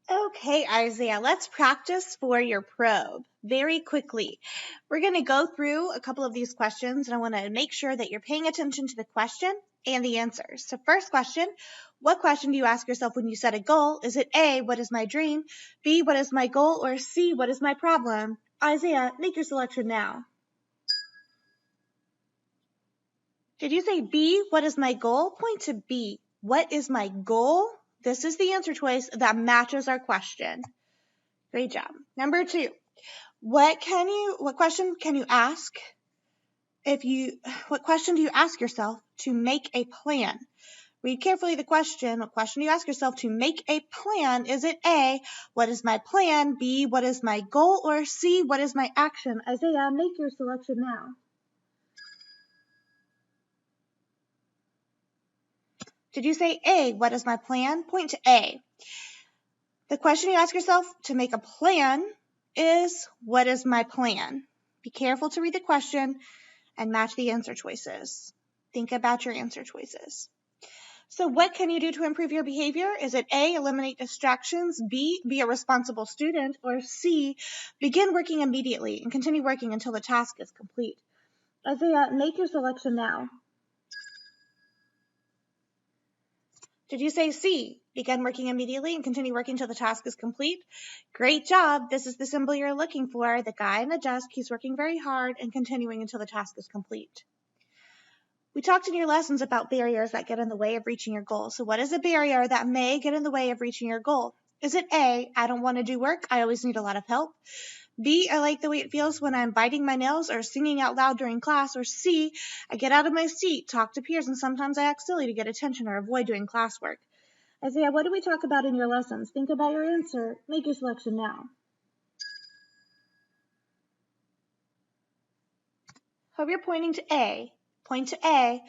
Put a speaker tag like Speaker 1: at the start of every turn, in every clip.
Speaker 1: Okay, Isaiah, let's practice for your probe very quickly. We're going to go through a couple of these questions, and I want to make sure that you're paying attention to the question and the answers. So first question, what question do you ask yourself when you set a goal? Is it A, what is my dream? B, what is my goal? Or C, what is my problem? Isaiah, make your selection now. Did you say B, what is my goal? Point to B. What is my goal? This is the answer choice that matches our question. Great job. Number 2. What question can you ask what question do you ask yourself to make a plan? Read carefully the question. What question do you ask yourself to make a plan? Is it A, what is my plan? B, what is my goal? Or C, what is my action? Isaiah, make your selection now. Did you say A, what is my plan? Point to A. The question you ask yourself to make a plan is, what is my plan? Be careful to read the question and match the answer choices. Think about your answer choices. So what can you do to improve your behavior? Is it A, eliminate distractions, B, be a responsible student, or C, begin working immediately and continue working until the task is complete? Isaiah, make your selection now. Did you say C, begin working immediately and continue working until the task is complete? Great job. This is the symbol you're looking for. The guy in the desk, he's working very hard and continuing until the task is complete. We talked in your lessons about barriers that get in the way of reaching your goal. So what is a barrier that may get in the way of reaching your goal? Is it A, I don't want to do work, I always need a lot of help? B, I like the way it feels when I'm biting my nails or singing out loud during class? Or C, I get out of my seat, talk to peers, and sometimes I act silly to get attention or avoid doing classwork? Isaiah, what do we talk about in your lessons? Think about your answer. Make your selection now. Hope you're pointing to A. Point to A.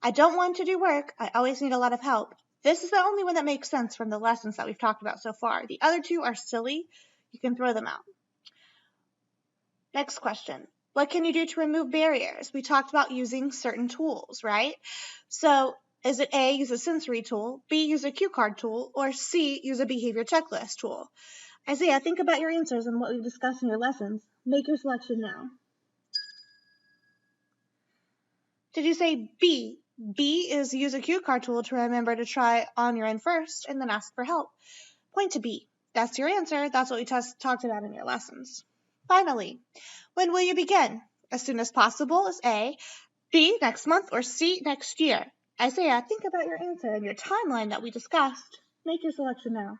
Speaker 1: I don't want to do work. I always need a lot of help. This is the only one that makes sense from the lessons that we've talked about so far. The other two are silly. You can throw them out. Next question. What can you do to remove barriers? We talked about using certain tools, right? So is it A, use a sensory tool, B, use a cue card tool, or C, use a behavior checklist tool? Isaiah, think about your answers and what we've discussed in your lessons. Make your selection now. Did you say B? B is use a cue card tool to remember to try on your own first and then ask for help. Point to B. That's your answer. That's what we talked about in your lessons. Finally, when will you begin? As soon as possible is A, B, next month, or C, next year. Isaiah, think about your answer and your timeline that we discussed. Make your selection now.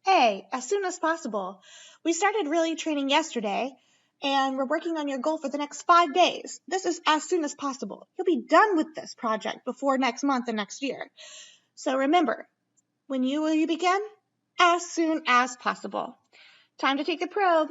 Speaker 1: A, as soon as possible. We started really training yesterday, and we're working on your goal for the next 5 days. This is as soon as possible. You'll be done with this project before next month and next year. So remember, when will you begin? As soon as possible. Time to take the probe.